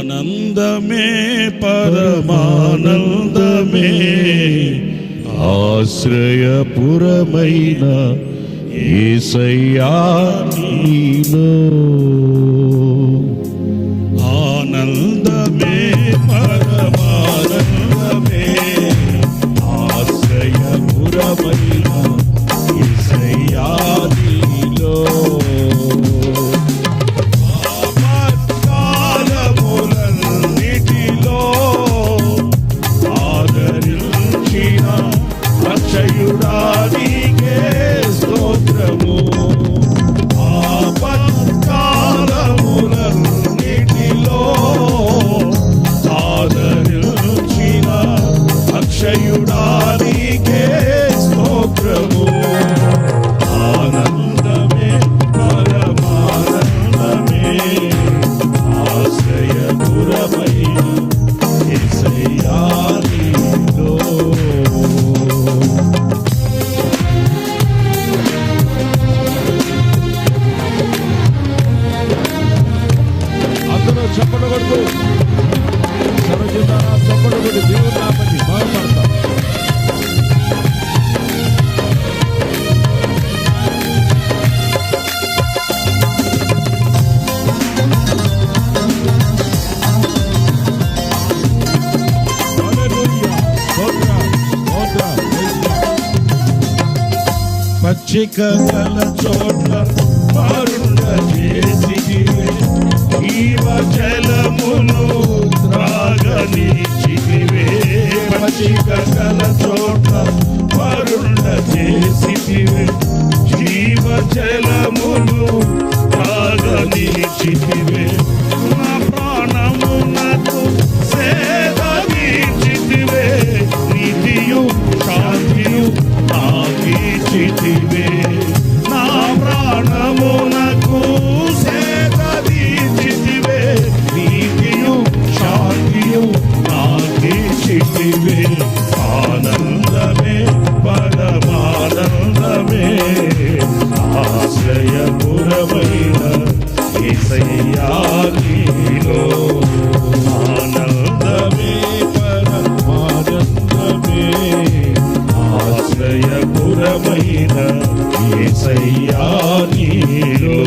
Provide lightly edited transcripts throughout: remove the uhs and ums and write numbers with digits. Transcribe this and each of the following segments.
ఆనందమే పరమానందమే ఆశ్రయపురమైన యేసయ్యా నీలో. ఆనందమే పరమానందమే ఆశ్రయపురమైన యేసయ్యా నీలో. ఆపత్కాలములన్నిటిలో ఆదరించిన అక్షయుడా నీకే స్తోత్రము. ఆపత్కాలములన్నిటిలో ఆదరించిన అక్షయుడా నీకే స్తోత్రము. ఆనందమే పరమానందమే ఆశ్రయపురమైన యేసయ్యా నీలో. అందరూ చప్పట్లు కొడుతూ సరచితారా చప్పట్లు కొట్టి దేవుని నామముని మహిమపడతాం. పచ్చిక గల చోట్ల పరుండ చేసిదివే జీవ జలమును త్రాగనిచ్చితివే. పచ్చిక గల చోట్ల పరుండ చేసిదివే జీవ జలమును త్రాగనిచ్చితివే. నా ప్రాణమునకు సేదనిచ్చితివే నీతియు శాంతియు నాకిచ్చితివే. నా ప్రాణమునకు సేదనిచ్చితివే నీతియు శాంతియు నాకిచ్చితివే. ఆనందమే పరమానందమే ఆశ్రయపురమైన యేసయ్యా నీలో. ఆనందమే పరమానందమే ఆశ్రయపురమైన యేసయ్యా నీలో.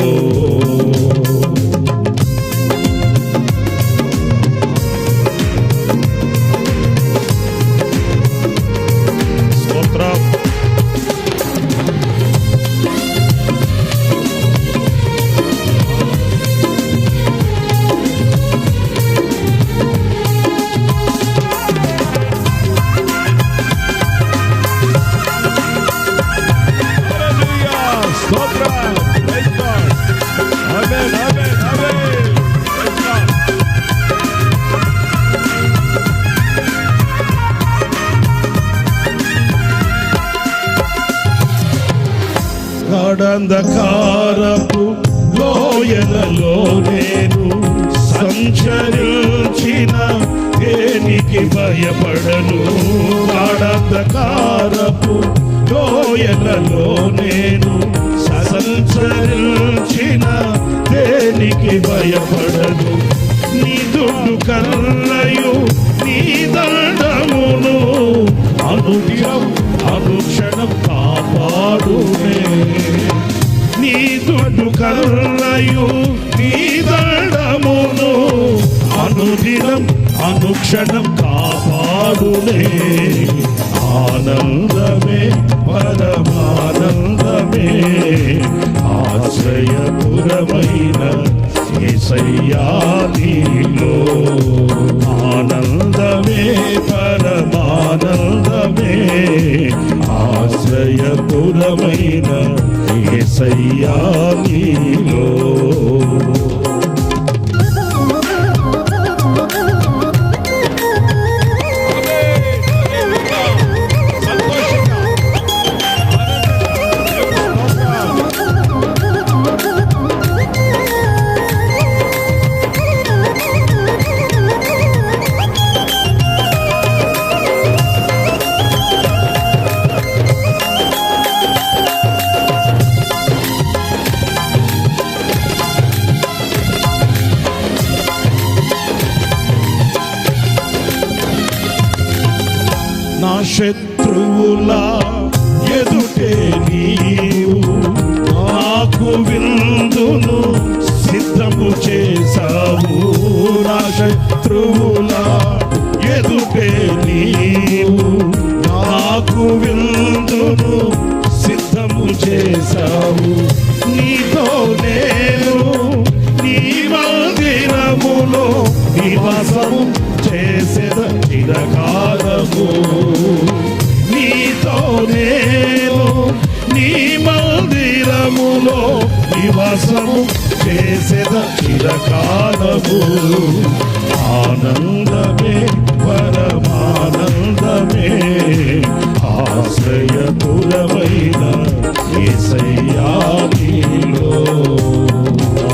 స్తోత్రం. గాఢంధకారపు లోయలలో నేను సంచరించిన దేనికి భయపడను. గాఢంధకారపు లోయలలో నేను సంచరించిన దేనికి భయపడను. నీ దుడ్డు కర్రయు నీ దండమును అనుదినం అనుక్షణం కాపాడునే. నీ దుడ్డు కర్రయు నీ దండమును అనుదినం అనుక్షణం కాపాడునే. ఆనందమే పరమానందమే ఆశ్రయపురమైన యేసయ్యా నీలో. ఆనందమే పరమానందమే ఆశ్రయపురమైన యేసయ్యా నీలో. శత్రువుల ఎదుటే నీవు నాకు విందును సిద్ధము చేసావు. నా శత్రువుల ఎదుటే నీవు నాకు విందును సిద్ధము చేసావు. నీతో నేను నీ మందిరములో నివాసము చేసేద చిరకాలము. నీతో నేను నీ మందిరములో నివాసము చేసేద చిరకాలము. ఆనందమే పరమానందమే ఆశ్రయపురమైన యేసయ్యా నీలో.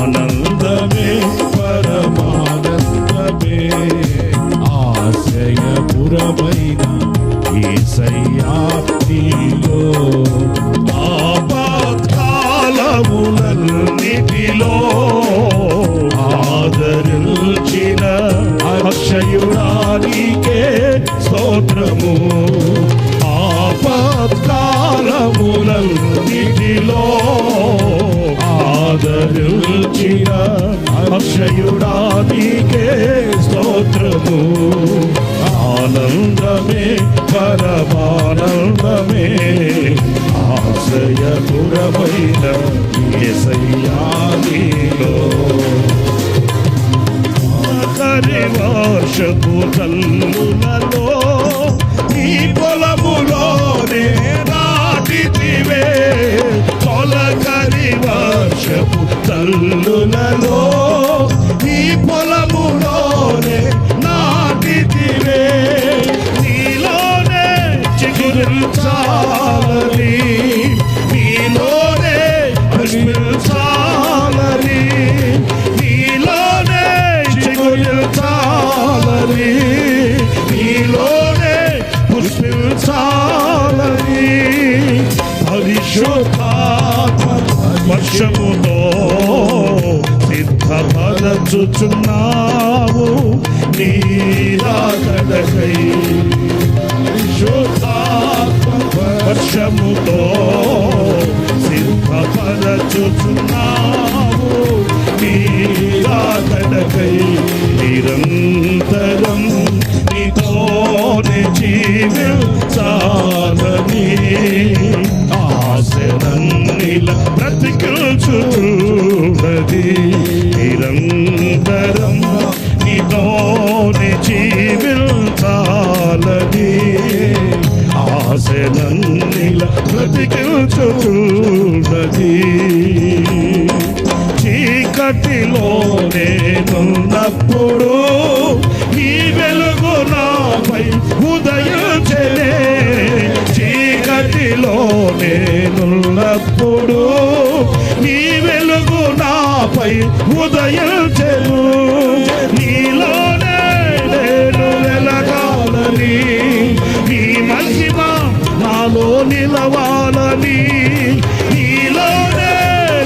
ఆనందమే పరమానందమే ఆశ్రయపురమైన యేసయ్యా నీలో. ఆపత్కాలములన్నిటిలో ఆదరించిన అక్షయుడా నీకే స్తోత్రము. ఆపత్కాలములన్నిటిలో ఆదరించిన అక్షయుడా నీకే స్తోత్రము. ఆనందమే పరమానందమే ఆశ్రయపురమైన యేసయ్యా నీలో. వర్షపు జల్లులలో ఈ పొలములోనే నాటితివే. తొలకరి వర్షపు జల్లులలో ఈ పొలములోనే నాటితివే. నీలోనే చిగురించాలని నీలోనే పుష్పించాలని నీలోనే చిగురించాలని నీలోనే పుష్పించాలని పరిశుద్ధాత్మ వర్షముతో సిద్ధపరచుచున్నావు నీ రాకడకై. పరిశుద్ధాత్మ వర్షముతో సిద్ధపరచుచున్నావు నీ రాకడకై. నిరంతరం నీతోనే జీవించాలని ఆశలన్నిల బ్రతికించున్నది. నిరంతరం నీతోనే జీవించాలని ఆశలన్నిల బ్రతికించున్నది. చీకటిలో నేనున్నప్పుడు ఈ వెలుగు నాపై ఉదయించెనే. చీకటిలో నేనున్నప్పుడు ఈ వెలుగు నాపై ఉదయించెను. నీలోనే నేను వెలగాలని నీ మహిమ నాలో నిలవాలని. నీలోనే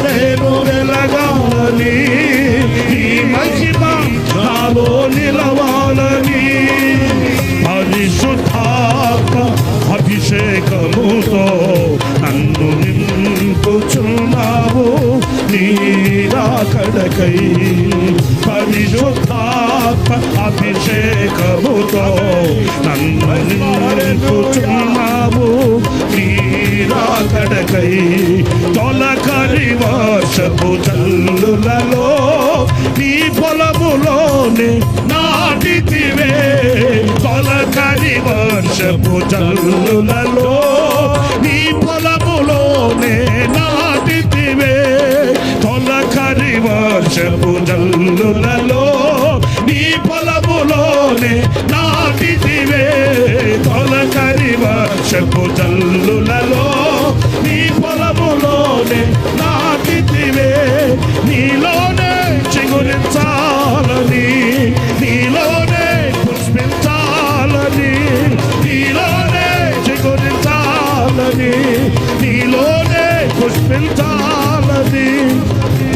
నేను వెలగాలని నీ మహిమ నాలో నిలవాలని. పరిశుద్ధాత్మ అభిషేకముతో నన్ను నింపుచున్నావు నీ రాకడకై. పరిశుద్ధాత్మ అభిషేకముతో నన్ను నింపుచున్నావు నీ రాకడకై. తొలకరి వర్షపు జల్లులలో నీ పొలములోనే నాటితివే. తొలకరి వర్షపు జల్లులలో నీ పొలములోనే నాటితివే. తొలకరి వర్షపు జల్లులలో నీ పొలములోనే నాటితివే. తొలకరి వర్షపు జల్లులలో నీ పొలములోనే నాటితివే. నీలోనే చిగురించాలని నీలోనే పుష్పించాలని నీలోనే చిగురించాలని నీలోనే పుష్పించాలని.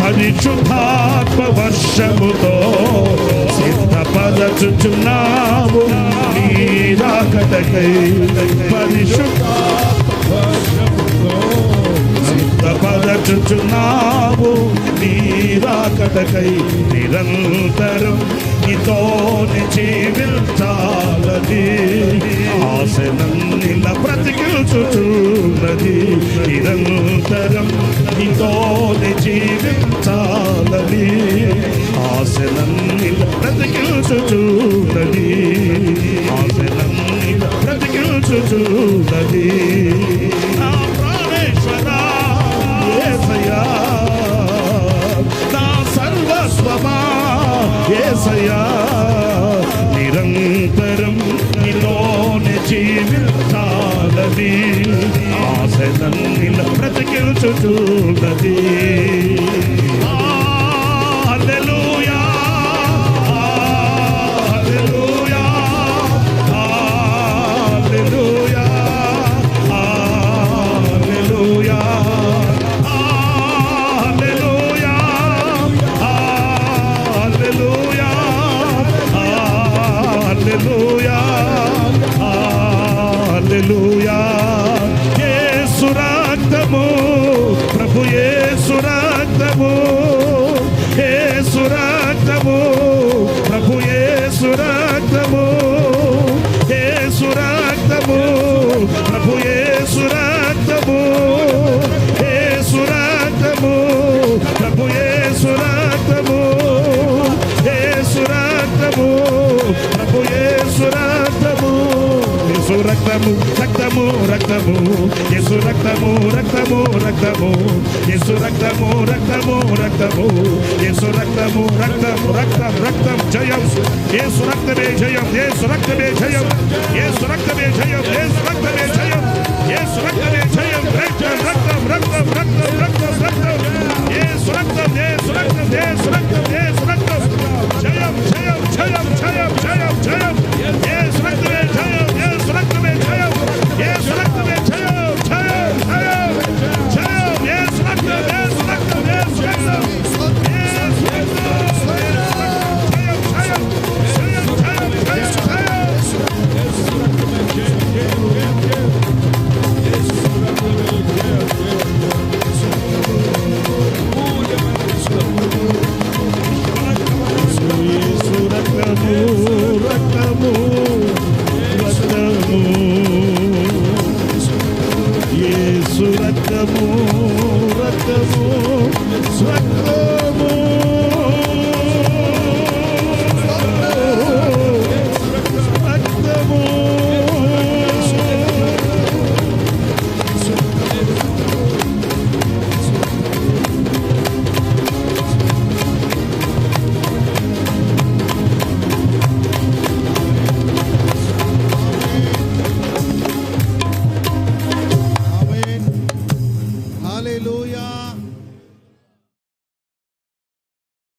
పరిశుద్ధాత్మ వర్షముతో సిద్ధపర సిద్ధపరచుచున్నావు నీ రాకడకై సిద్ధపరచుచున్నావు నీ రాకడకై నిరంతరం నీతోనే జీవించాలని ఆశనన్నిలా బ్రతికించుచున్నది నిరంతరం నీతోనే జీవించాలని ఆశనన్నిలా బ్రతికించుచున్నది ఆశనన్నిలా బ్రతికించుచున్నది నా ప్రాణేశ్వరా యేసయ్యా నా సర్వస్వమా యేసయ్యా నిరంతరం నీలోనే జీవించాలని ఆశలన్నిలా బ్రతికించుచున్నది హల్లెలూయా హల్లెలూయా హల్లెలూయా హల్లెలూయా హల్లెలూయా హల్లెలూయా యేసు రక్తము ప్రభు యేసు రక్తము యేసు రక్తము ప్రభు యేసు రక్తము యేసు రక్తము ప్రభు యేసు రక్తము యేసు రక్తము ప్రభు యేసు రక్తము యేసు రక్తము ప్రభు యేసు రక్తము యేసు రక్తము రక్తము రక్తము యేసు రక్తము రక్తము రక్తము యేసు రక్తము రక్తము రక్తము యేసు రక్తము రక్తము రక్తం రక్తం జయం యేసు రక్తమే జయం యేసు రక్తమే జయం యేసు రక్తమే జయం యేసు రక్తమే జయం యేసు రక్తమే జయం రక్తం రక్తం రక్తం రక్తం రక్తం రక్తం యేసు రక్తం యేసు రక్తం యేసు రక్తం